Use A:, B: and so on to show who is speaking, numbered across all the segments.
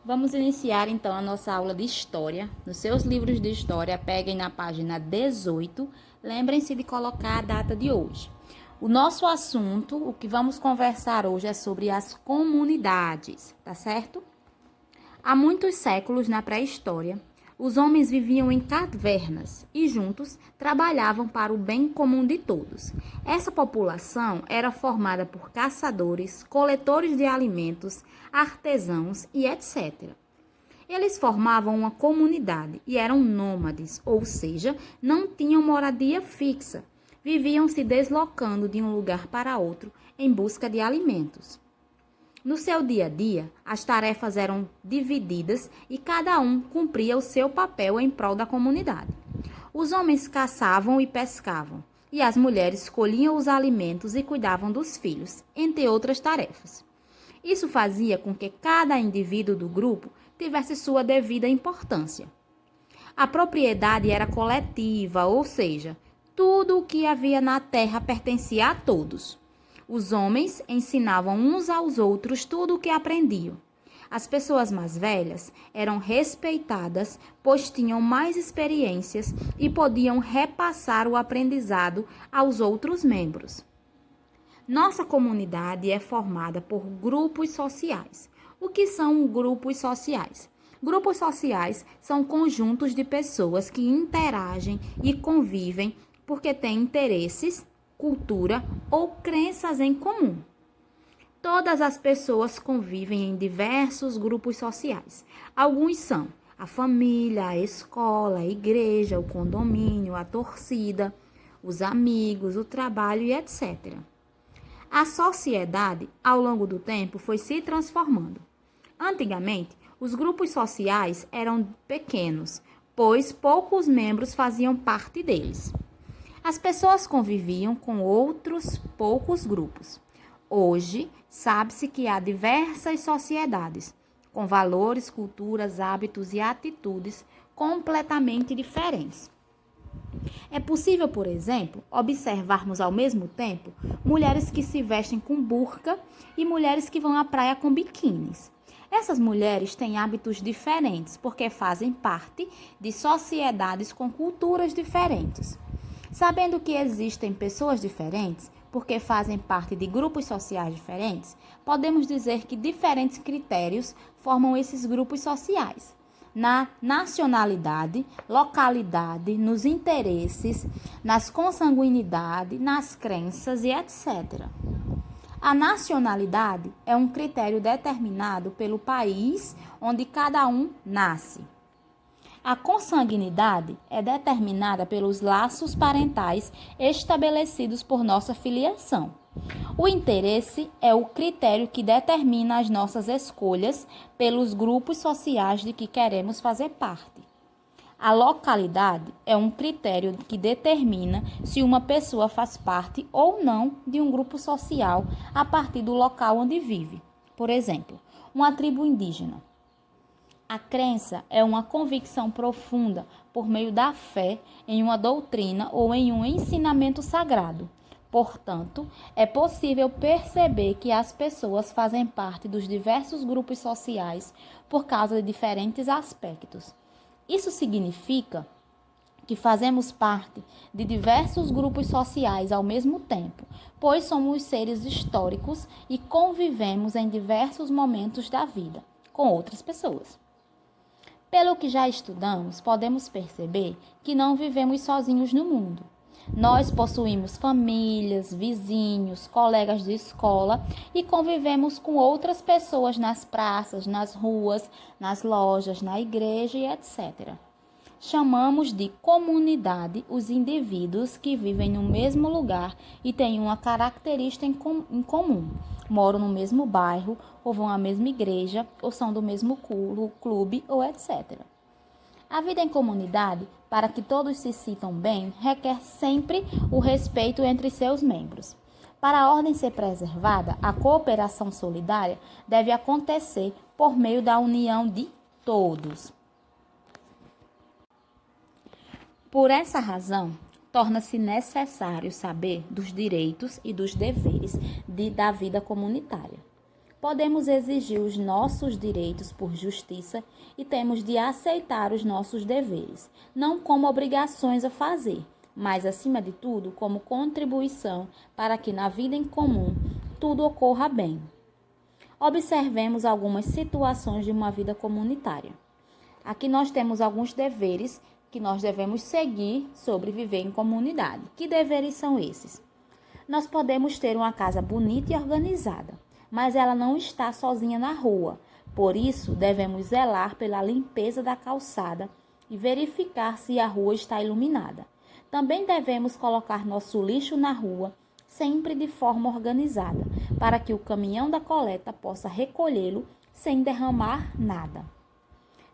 A: Vamos iniciar então a nossa aula de História. Nos seus livros de História, peguem na página 18, lembrem-se de colocar a data de hoje. O nosso assunto, o que vamos conversar hoje é sobre as comunidades, tá certo? Há muitos séculos na pré-história, os homens viviam em cavernas e juntos trabalhavam para o bem comum de todos. Essa população era formada por caçadores, coletores de alimentos, artesãos e etc. Eles formavam uma comunidade e eram nômades, ou seja, não tinham moradia fixa. Viviam se deslocando de um lugar para outro em busca de alimentos. No seu dia a dia, as tarefas eram divididas e cada um cumpria o seu papel em prol da comunidade. Os homens caçavam e pescavam, e as mulheres colhiam os alimentos e cuidavam dos filhos, entre outras tarefas. Isso fazia com que cada indivíduo do grupo tivesse sua devida importância. A propriedade era coletiva, ou seja, tudo o que havia na terra pertencia a todos. Os homens ensinavam uns aos outros tudo o que aprendiam. As pessoas mais velhas eram respeitadas, pois tinham mais experiências e podiam repassar o aprendizado aos outros membros. Nossa comunidade é formada por grupos sociais. O que são grupos sociais? Grupos sociais são conjuntos de pessoas que interagem e convivem porque têm interesses, cultura ou crenças em comum. Todas as pessoas convivem em diversos grupos sociais. Alguns são a família, a escola, a igreja, o condomínio, a torcida, os amigos, o trabalho e etc. A sociedade, ao longo do tempo, foi se transformando. Antigamente, os grupos sociais eram pequenos, pois poucos membros faziam parte deles. As pessoas conviviam com outros poucos grupos. Hoje, sabe-se que há diversas sociedades, com valores, culturas, hábitos e atitudes completamente diferentes. É possível, por exemplo, observarmos ao mesmo tempo mulheres que se vestem com burca e mulheres que vão à praia com biquínis. Essas mulheres têm hábitos diferentes porque fazem parte de sociedades com culturas diferentes. Sabendo que existem pessoas diferentes, porque fazem parte de grupos sociais diferentes, podemos dizer que diferentes critérios formam esses grupos sociais. Na nacionalidade, localidade, nos interesses, nas consanguinidade, nas crenças e etc. A nacionalidade é um critério determinado pelo país onde cada um nasce. A consanguinidade é determinada pelos laços parentais estabelecidos por nossa filiação. O interesse é o critério que determina as nossas escolhas pelos grupos sociais de que queremos fazer parte. A localidade é um critério que determina se uma pessoa faz parte ou não de um grupo social a partir do local onde vive. Por exemplo, uma tribo indígena. A crença é uma convicção profunda por meio da fé em uma doutrina ou em um ensinamento sagrado. Portanto, é possível perceber que as pessoas fazem parte dos diversos grupos sociais por causa de diferentes aspectos. Isso significa que fazemos parte de diversos grupos sociais ao mesmo tempo, pois somos seres históricos e convivemos em diversos momentos da vida com outras pessoas. Pelo que já estudamos, podemos perceber que não vivemos sozinhos no mundo. Nós possuímos famílias, vizinhos, colegas de escola e convivemos com outras pessoas nas praças, nas ruas, nas lojas, na igreja e etc. Chamamos de comunidade os indivíduos que vivem no mesmo lugar e têm uma característica em comum. Moram no mesmo bairro, ou vão à mesma igreja, ou são do mesmo clube, ou etc. A vida em comunidade, para que todos se sintam bem, requer sempre o respeito entre seus membros. Para a ordem ser preservada, a cooperação solidária deve acontecer por meio da união de todos. Por essa razão, torna-se necessário saber dos direitos e dos deveres da vida comunitária. Podemos exigir os nossos direitos por justiça e temos de aceitar os nossos deveres, não como obrigações a fazer, mas, acima de tudo, como contribuição para que na vida em comum tudo ocorra bem. Observemos algumas situações de uma vida comunitária. Aqui nós temos alguns deveres que nós devemos seguir sobre viver em comunidade. Que deveres são esses? Nós podemos ter uma casa bonita e organizada, mas ela não está sozinha na rua. Por isso, devemos zelar pela limpeza da calçada e verificar se a rua está iluminada. Também devemos colocar nosso lixo na rua, sempre de forma organizada, para que o caminhão da coleta possa recolhê-lo sem derramar nada.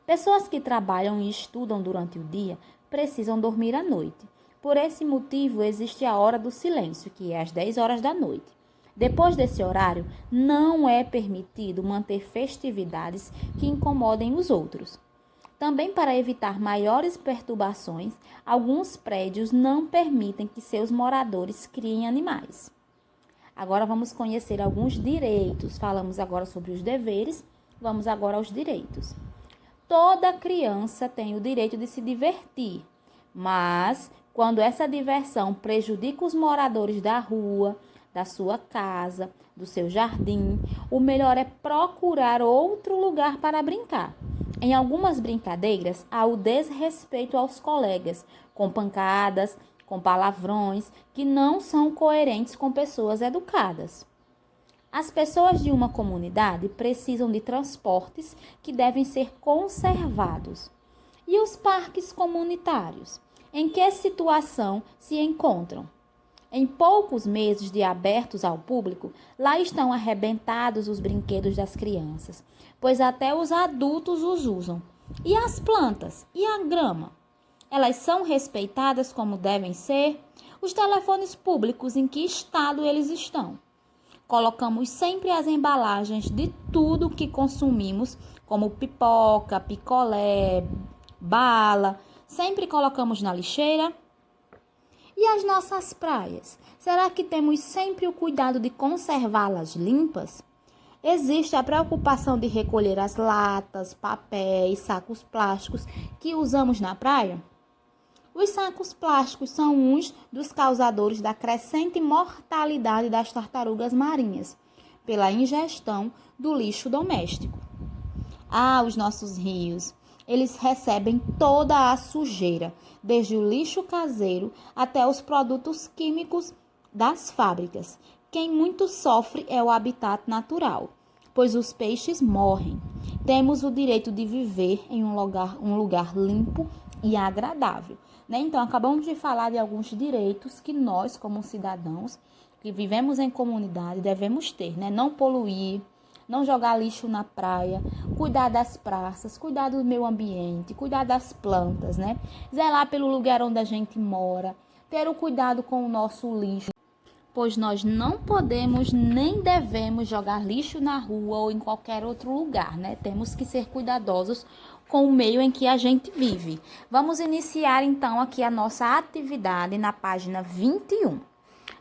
A: Pessoas que trabalham e estudam durante o dia precisam dormir à noite. Por esse motivo, existe a hora do silêncio, que é às 10 horas da noite. Depois desse horário, não é permitido manter festividades que incomodem os outros. Também para evitar maiores perturbações, alguns prédios não permitem que seus moradores criem animais. Agora vamos conhecer alguns direitos. Falamos agora sobre os deveres, vamos agora aos direitos. Toda criança tem o direito de se divertir, mas quando essa diversão prejudica os moradores da rua, da sua casa, do seu jardim, o melhor é procurar outro lugar para brincar. Em algumas brincadeiras, há o desrespeito aos colegas, com pancadas, com palavrões que não são coerentes com pessoas educadas. As pessoas de uma comunidade precisam de transportes que devem ser conservados. E os parques comunitários? Em que situação se encontram? Em poucos meses de abertos ao público, lá estão arrebentados os brinquedos das crianças, pois até os adultos os usam. E as plantas? E a grama? Elas são respeitadas como devem ser? Os telefones públicos, em que estado eles estão? Colocamos sempre as embalagens de tudo que consumimos, como pipoca, picolé, bala, sempre colocamos na lixeira. E as nossas praias? Será que temos sempre o cuidado de conservá-las limpas? Existe a preocupação de recolher as latas, papéis, sacos plásticos que usamos na praia? Os sacos plásticos são uns dos causadores da crescente mortalidade das tartarugas marinhas, pela ingestão do lixo doméstico. Os nossos rios, eles recebem toda a sujeira, desde o lixo caseiro até os produtos químicos das fábricas. Quem muito sofre é o habitat natural, pois os peixes morrem. Temos o direito de viver em um lugar limpo e agradável. Então, acabamos de falar de alguns direitos que nós, como cidadãos, que vivemos em comunidade, devemos ter, Não poluir, não jogar lixo na praia, cuidar das praças, cuidar do meio ambiente, cuidar das plantas, Zelar pelo lugar onde a gente mora, ter o cuidado com o nosso lixo, pois nós não podemos nem devemos jogar lixo na rua ou em qualquer outro lugar, Temos que ser cuidadosos com o meio em que a gente vive. Vamos iniciar então aqui a nossa atividade na página 21.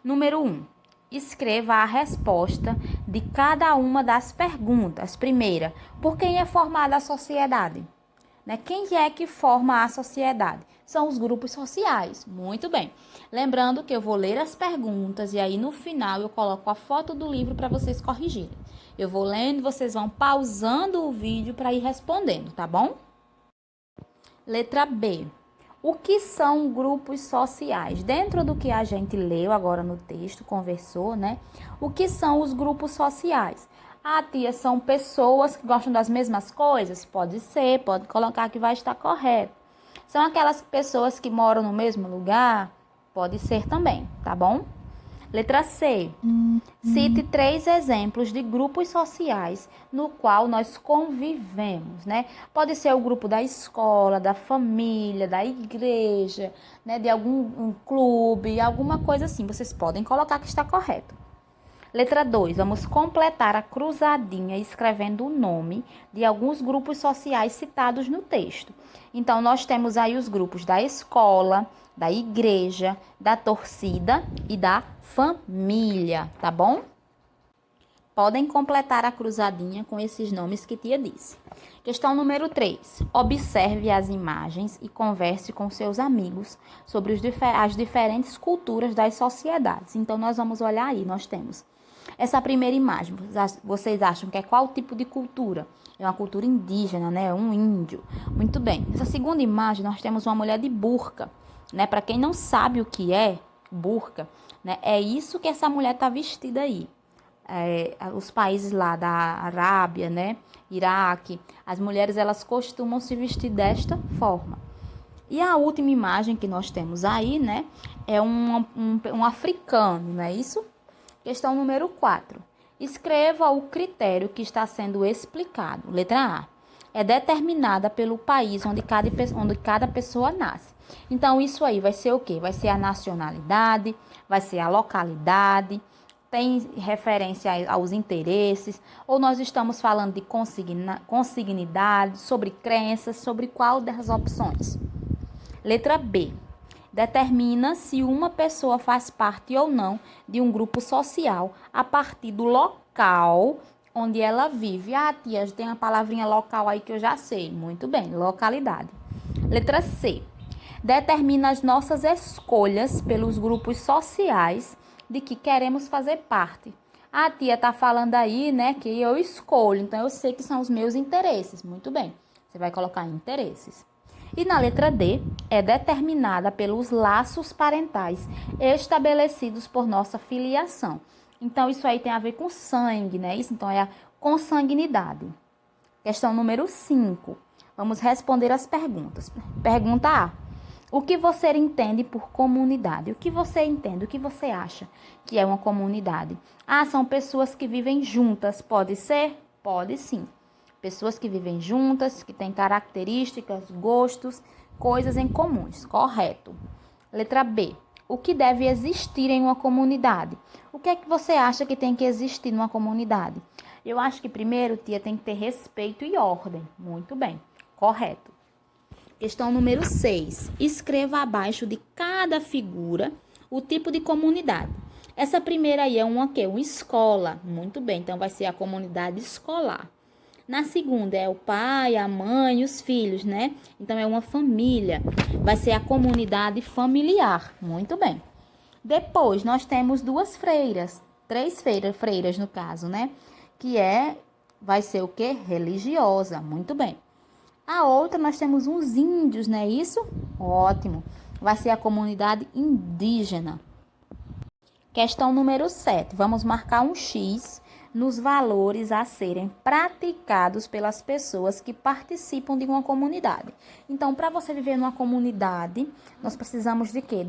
A: Número 1. Escreva a resposta de cada uma das perguntas. Primeira, por quem é formada a sociedade? Quem é que forma a sociedade? São os grupos sociais. Muito bem. Lembrando que eu vou ler as perguntas e aí no final eu coloco a foto do livro para vocês corrigirem. Eu vou lendo e vocês vão pausando o vídeo para ir respondendo, tá bom? Letra B. O que são grupos sociais? Dentro do que a gente leu agora no texto, conversou, O que são os grupos sociais? Tia, são pessoas que gostam das mesmas coisas? Pode ser, pode colocar que vai estar correto. São aquelas pessoas que moram no mesmo lugar? Pode ser também, tá bom? Letra C. Cite 3 exemplos de grupos sociais no qual nós convivemos, Pode ser o grupo da escola, da família, da igreja, de algum clube, alguma coisa assim. Vocês podem colocar que está correto. Letra 2. Vamos completar a cruzadinha escrevendo o nome de alguns grupos sociais citados no texto. Então, nós temos aí os grupos da escola, da igreja, da torcida e da família, tá bom? Podem completar a cruzadinha com esses nomes que tia disse. Questão número 3. Observe as imagens e converse com seus amigos sobre as diferentes culturas das sociedades. Então, nós vamos olhar aí, nós temos essa primeira imagem. Vocês acham que é qual tipo de cultura? É uma cultura indígena, né? Um índio. Muito bem. Nessa segunda imagem, nós temos uma mulher de burca, né? Para quem não sabe o que é burca, né? É isso que essa mulher está vestida aí. Os países lá da Arábia, né? Iraque, as mulheres elas costumam se vestir desta forma. E a última imagem que nós temos aí, né? É um africano, não é isso? Questão número 4. Escreva o critério que está sendo explicado. Letra A. É determinada pelo país onde cada pessoa nasce. Então, isso aí vai ser o quê? Vai ser a nacionalidade, vai ser a localidade, tem referência aos interesses, ou nós estamos falando de consignidade, sobre crenças, sobre qual das opções? Letra B. Determina se uma pessoa faz parte ou não de um grupo social a partir do local onde ela vive. Ah, tia, tem a palavrinha local aí que eu já sei. Muito bem, localidade. Letra C. Determina as nossas escolhas pelos grupos sociais de que queremos fazer parte. A tia tá falando aí, né, que eu escolho, então eu sei que são os meus interesses. Muito bem, você vai colocar interesses. E na letra D, é determinada pelos laços parentais estabelecidos por nossa filiação. Então, isso aí tem a ver com sangue, né? Isso, então, é a consanguinidade. Questão número 5. Vamos responder as perguntas. Pergunta A. O que você entende por comunidade? O que você entende? O que você acha que é uma comunidade? Ah, são pessoas que vivem juntas. Pode ser? Pode sim. Pessoas que vivem juntas, que têm características, gostos, coisas em comuns. Correto. Letra B. O que deve existir em uma comunidade? O que é que você acha que tem que existir numa comunidade? Eu acho que primeiro, tia, tem que ter respeito e ordem. Muito bem. Correto. Questão número 6. Escreva abaixo de cada figura o tipo de comunidade. Essa primeira aí é uma quê? Uma escola. Muito bem, então vai ser a comunidade escolar. Na segunda é o pai, a mãe e os filhos, né? Então é uma família. Vai ser a comunidade familiar. Muito bem. Depois nós temos duas freiras, três freiras no caso, né? Vai ser o quê? Religiosa. Muito bem. A outra nós temos uns índios, não é isso? Ótimo. Vai ser a comunidade indígena. Questão número 7. Vamos marcar um X nos valores a serem praticados pelas pessoas que participam de uma comunidade. Então, para você viver numa comunidade, nós precisamos de quê?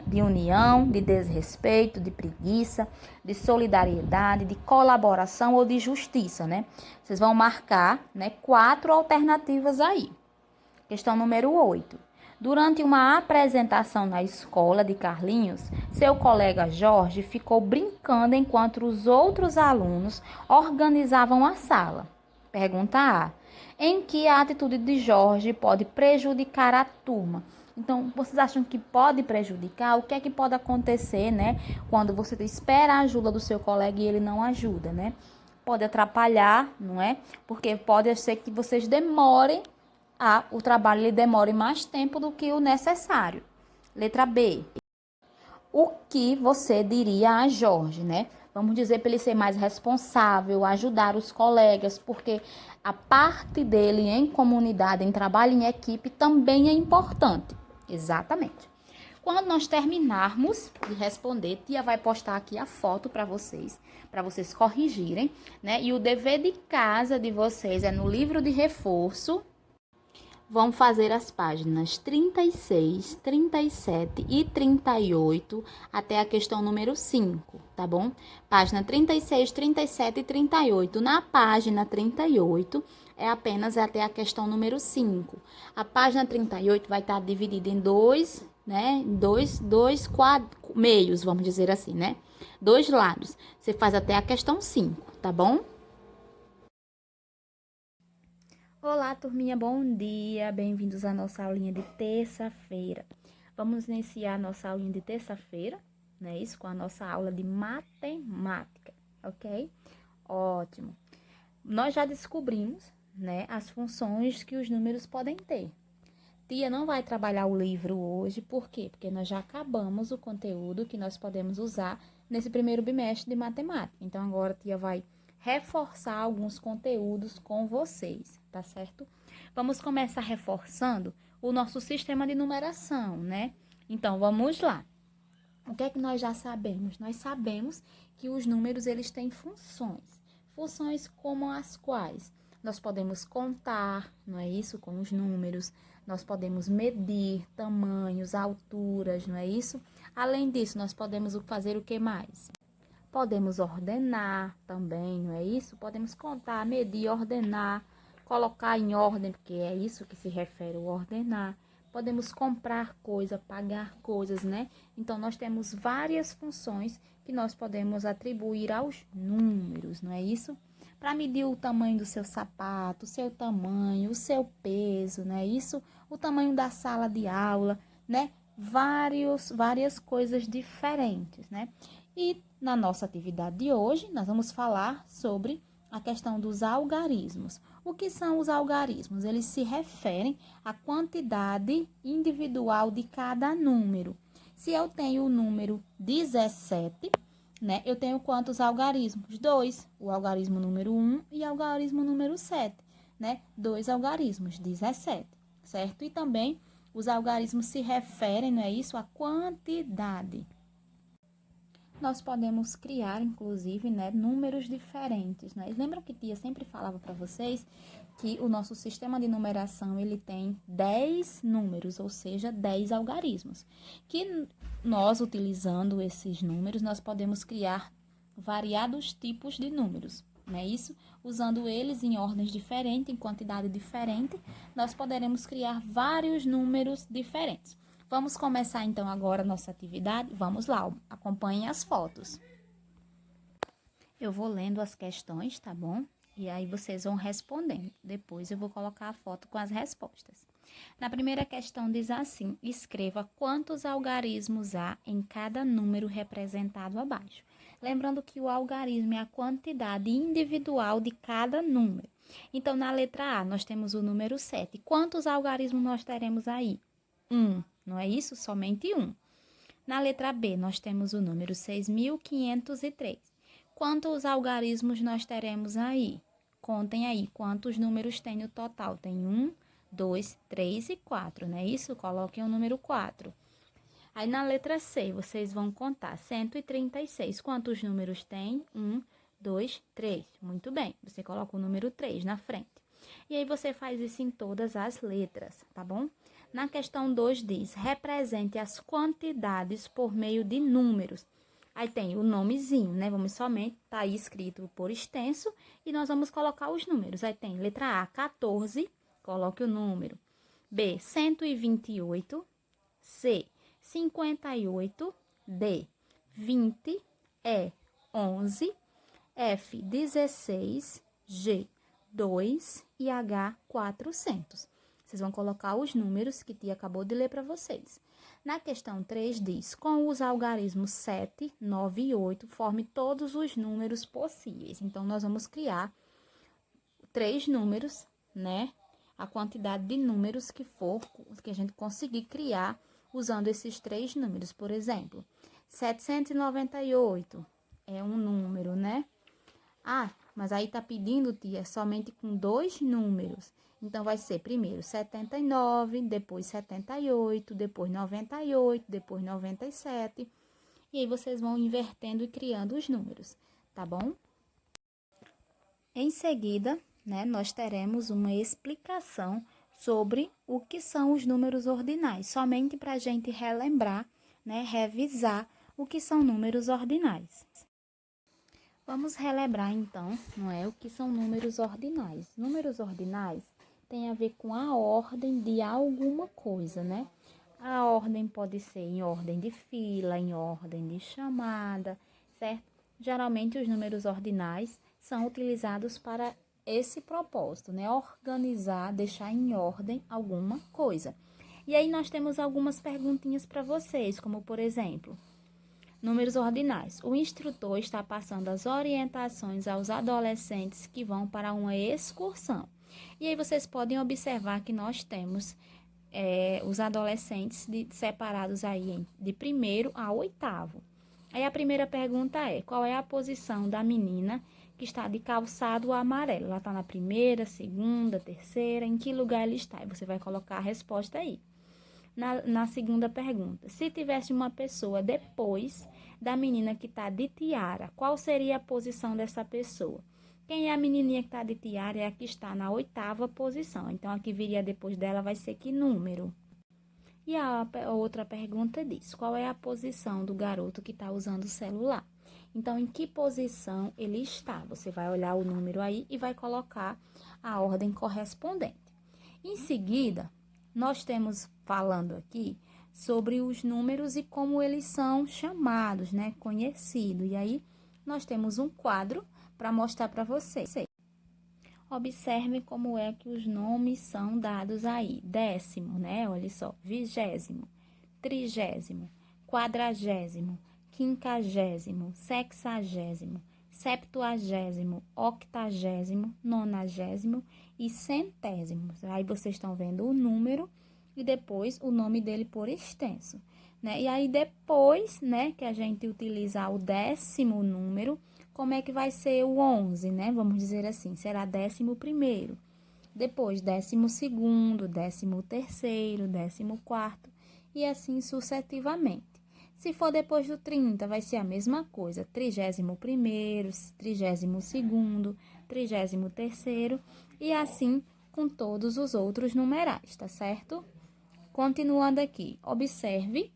A: De união, de desrespeito, de preguiça, de solidariedade, de colaboração ou de justiça, né? Vocês vão marcar, né, 4 alternativas aí. Questão número 8. Durante uma apresentação na escola de Carlinhos, seu colega Jorge ficou brincando enquanto os outros alunos organizavam a sala. Pergunta A. Em que a atitude de Jorge pode prejudicar a turma? Então, vocês acham que pode prejudicar? O que é que pode acontecer, né? Quando você espera a ajuda do seu colega e ele não ajuda, né? Pode atrapalhar, não é? Porque pode ser que vocês demorem o trabalho lhe demore mais tempo do que o necessário. Letra B. O que você diria a Jorge, né? Vamos dizer para ele ser mais responsável, ajudar os colegas, porque a parte dele em comunidade, em trabalho em equipe, também é importante. Exatamente. Quando nós terminarmos de responder, tia vai postar aqui a foto para vocês corrigirem, né? E o dever de casa de vocês é no livro de reforço. Vamos fazer as páginas 36, 37 e 38 até a questão número 5, tá bom? Página 36, 37 e 38. Na página 38 é apenas até a questão número 5. A página 38 vai estar dividida em dois, né? Dois meios, vamos dizer assim, né? 2 lados. Você faz até a questão 5, tá bom? Olá, turminha, bom dia! Bem-vindos à nossa aulinha de terça-feira. Vamos iniciar a nossa aulinha de terça-feira, né? Isso, com a nossa aula de matemática, ok? Ótimo. Nós já descobrimos, né, as funções que os números podem ter. Tia não vai trabalhar o livro hoje, por quê? Porque nós já acabamos o conteúdo que nós podemos usar nesse primeiro bimestre de matemática. Então, agora a tia vai reforçar alguns conteúdos com vocês, tá certo? Vamos começar reforçando o nosso sistema de numeração, né? Então, vamos lá. O que é que nós já sabemos? Nós sabemos que os números, eles têm funções. Funções como as quais nós podemos contar, não é isso? Com os números. Nós podemos medir tamanhos, alturas, não é isso? Além disso, nós podemos fazer o que mais? Podemos ordenar também, não é isso? Podemos contar, medir, ordenar, colocar em ordem, porque é isso que se refere ao ordenar. Podemos comprar coisa, pagar coisas, né? Então, nós temos várias funções que nós podemos atribuir aos números, não é isso? Para medir o tamanho do seu sapato, o seu tamanho, o seu peso, não é isso? O tamanho da sala de aula, né? Várias coisas diferentes, né? E na nossa atividade de hoje, nós vamos falar sobre a questão dos algarismos. O que são os algarismos? Eles se referem à quantidade individual de cada número. Se eu tenho o número 17, né, eu tenho quantos algarismos? 2, o algarismo número 1 e o algarismo número 7, né? 2 algarismos, 17, certo? E também os algarismos se referem, não é isso, à quantidade. Nós podemos criar, inclusive, né, números diferentes, né? Lembram que tia sempre falava para vocês que o nosso sistema de numeração, ele tem 10 números, ou seja, 10 algarismos. Que nós, utilizando esses números, nós podemos criar variados tipos de números, não é isso? Usando eles em ordens diferentes, em quantidade diferente, nós poderemos criar vários números diferentes. Vamos começar então agora a nossa atividade? Vamos lá, acompanhem as fotos. Eu vou lendo as questões, tá bom? E aí vocês vão respondendo. Depois eu vou colocar a foto com as respostas. Na primeira questão diz assim: escreva quantos algarismos há em cada número representado abaixo. Lembrando que o algarismo é a quantidade individual de cada número. Então, na letra A, nós temos o número 7. Quantos algarismos nós teremos aí? 1. Não é isso? Somente 1. Na letra B, nós temos o número 6.503. Quantos algarismos nós teremos aí? Contem aí quantos números tem no total. Tem 1, 2, 3 e 4, não é isso? Coloquem o número 4. Aí na letra C, vocês vão contar 136. Quantos números tem? 1, 2, 3. Muito bem, você coloca o número 3 na frente. E aí você faz isso em todas as letras, tá bom? Na questão 2 diz, represente as quantidades por meio de números. Aí tem o nomezinho, né? Vamos somente, tá aí escrito por extenso, e nós vamos colocar os números. Aí tem letra A, 14, coloque o número. B, 128. C, 58. D, 20. E, 11. F, 16. G, 2 e H, 400. Vocês vão colocar os números que tia acabou de ler para vocês. Na questão 3 diz, com os algarismos 7, 9 e 8, forme todos os números possíveis. Então, nós vamos criar 3 números, né? A quantidade de números que a gente conseguir criar usando esses 3 números. Por exemplo, 798 é um número, né? Ah, mas aí tá pedindo, tia, somente com 2 números. Então, vai ser primeiro 79, depois 78, depois 98, depois 97. E aí, vocês vão invertendo e criando os números, tá bom? Em seguida, né, nós teremos uma explicação sobre o que são os números ordinais. Somente para a gente relembrar, né, revisar o que são números ordinais. Vamos relembrar, então, não é, o que são números ordinais. Números ordinais tem a ver com a ordem de alguma coisa, né? A ordem pode ser em ordem de fila, em ordem de chamada, certo? Geralmente, os números ordinais são utilizados para esse propósito, né? Organizar, deixar em ordem alguma coisa. E aí, nós temos algumas perguntinhas para vocês, como, por exemplo, Números ordinais. O instrutor está passando as orientações aos adolescentes que vão para uma excursão. E aí vocês podem observar que nós temos os adolescentes separados aí de primeiro a oitavo. Aí a primeira pergunta é: qual é a posição da menina que está de calçado amarelo? Ela está na primeira, segunda, terceira? Em que lugar ela está? E você vai colocar a resposta aí. Na segunda pergunta, se tivesse uma pessoa depois da menina que está de tiara, qual seria a posição dessa pessoa? Quem é a menininha que está de tiara é a que está na oitava posição. Então, a que viria depois dela vai ser que número? E a outra pergunta diz: qual é a posição do garoto que está usando o celular? Então, em que posição ele está? Você vai olhar o número aí e vai colocar a ordem correspondente. Em seguida, nós temos falando aqui sobre os números e como eles são chamados, né? Conhecidos. E aí, nós temos um quadro para mostrar para vocês. Observe como é que os nomes são dados aí. Décimo, né? Olha só. Vigésimo, trigésimo, quadragésimo, quinquagésimo, sexagésimo, septuagésimo, octagésimo, nonagésimo e centésimo. Aí vocês estão vendo o número e depois o nome dele por extenso, né? E aí depois, né, que a gente utilizar o décimo número, como é que vai ser o 11, né? Vamos dizer assim, será 11º, depois 12º, 13º, 14º e assim sucessivamente. Se for depois do 30, vai ser a mesma coisa, 31º, 32º, 33º e assim com todos os outros numerais, tá certo? Continuando aqui, observe,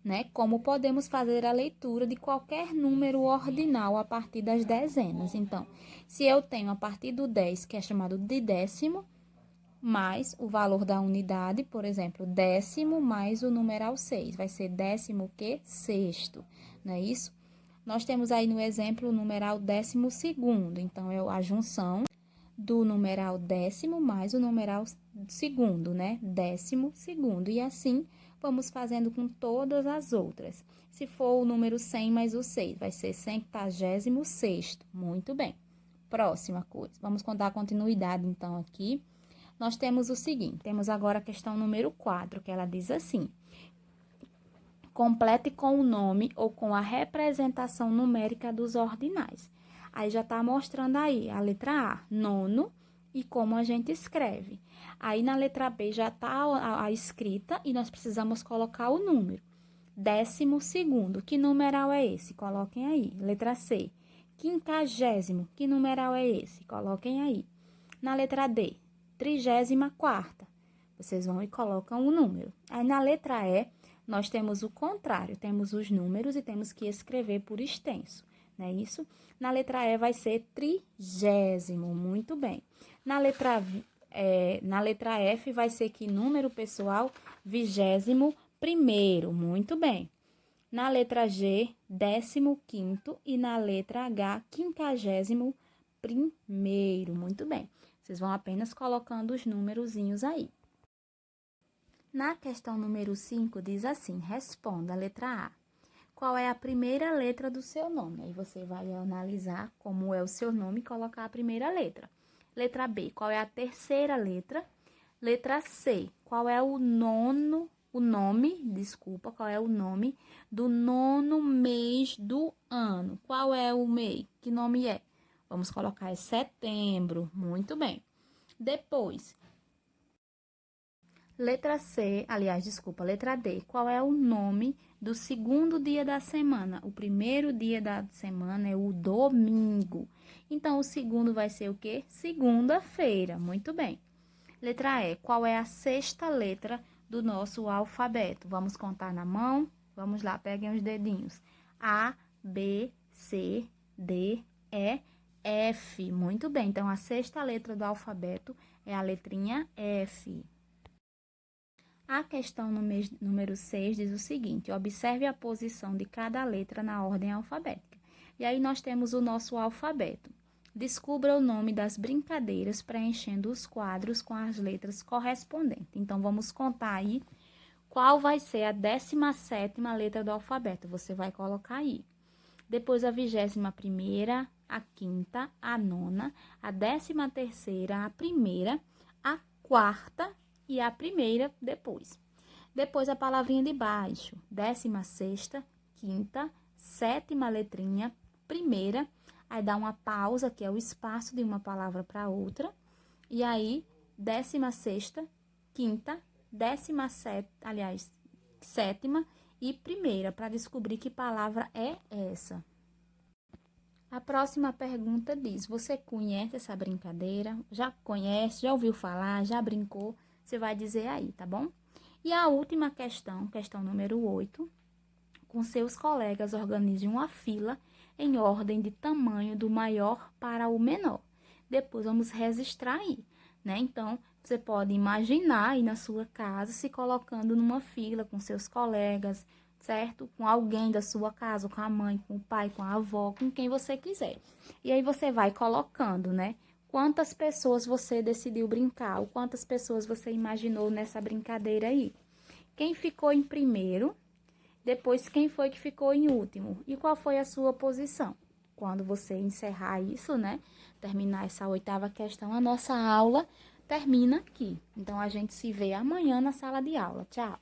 A: né, como podemos fazer a leitura de qualquer número ordinal a partir das dezenas. Então, se eu tenho a partir do 10, que é chamado de décimo, mais o valor da unidade, por exemplo, décimo mais o numeral 6, vai ser décimo que? Sexto, não é isso? Nós temos aí no exemplo o numeral 12º, então é a junção do numeral décimo mais o numeral segundo, né? 12º, e assim vamos fazendo com todas as outras. Se for o número 100 mais o 6, vai ser 156º. Muito bem. Próxima coisa. Vamos contar a continuidade, então, aqui. Nós temos o seguinte, temos agora a questão número 4, que ela diz assim: complete com o nome ou com a representação numérica dos ordinais. Aí já está mostrando aí a letra A, nono, e como a gente escreve. Aí na letra B já está a escrita e nós precisamos colocar o número. 12º, que numeral é esse? Coloquem aí. Letra C, 50º, que numeral é esse? Coloquem aí. Na letra D, 34ª, vocês vão e colocam o número. Aí na letra E, nós temos o contrário, temos os números e temos que escrever por extenso, não é isso? Na letra E vai ser 30º, muito bem. Na letra F vai ser que número, pessoal? 21º, muito bem. Na letra G, 15º e na letra H, 51º, muito bem. Vocês vão apenas colocando os númerozinhos aí. Na questão número 5, diz assim: responda a letra A. Qual é a primeira letra do seu nome? Aí você vai analisar como é o seu nome e colocar a primeira letra. Letra B, qual é a terceira letra? Letra C, qual é qual é o nome do nono mês do ano? Qual é o mês? Que nome é? Vamos colocar é setembro. Muito bem. Depois, letra D. Qual é o nome do segundo dia da semana? O primeiro dia da semana é o domingo. Então, o segundo vai ser o quê? Segunda-feira. Muito bem. Letra E. Qual é a sexta letra do nosso alfabeto? Vamos contar na mão? Vamos lá, peguem os dedinhos. A, B, C, D, E, F. Muito bem. Então, a sexta letra do alfabeto é a letrinha F. A questão número 6 diz o seguinte: observe a posição de cada letra na ordem alfabética. E aí nós temos o nosso alfabeto. Descubra o nome das brincadeiras preenchendo os quadros com as letras correspondentes. Então, vamos contar aí qual vai ser a 17ª letra do alfabeto. Você vai colocar aí. Depois a 21ª, a 5ª, a 9ª, a 13ª, a primeira, a 4ª e a primeira depois. Depois a palavrinha de baixo, 16ª, 5ª, 7ª letrinha, primeira, aí dá uma pausa, que é o espaço de uma palavra para outra, e aí 16ª, 5ª, 17ª, aliás, 7ª e primeira, para descobrir que palavra é essa. A próxima pergunta diz: você conhece essa brincadeira? Já conhece? Já ouviu falar? Já brincou? Você vai dizer aí, tá bom? E a última questão, questão número 8, com seus colegas organize uma fila em ordem de tamanho do maior para o menor. Depois vamos registrar aí, né? Então, você pode imaginar aí na sua casa se colocando numa fila com seus colegas, certo? Com alguém da sua casa, com a mãe, com o pai, com a avó, com quem você quiser. E aí você vai colocando, né? Quantas pessoas você decidiu brincar, ou quantas pessoas você imaginou nessa brincadeira aí. Quem ficou em primeiro, depois quem foi que ficou em último e qual foi a sua posição. Quando você encerrar isso, né? Terminar essa 8ª questão, a nossa aula termina aqui. Então, a gente se vê amanhã na sala de aula. Tchau!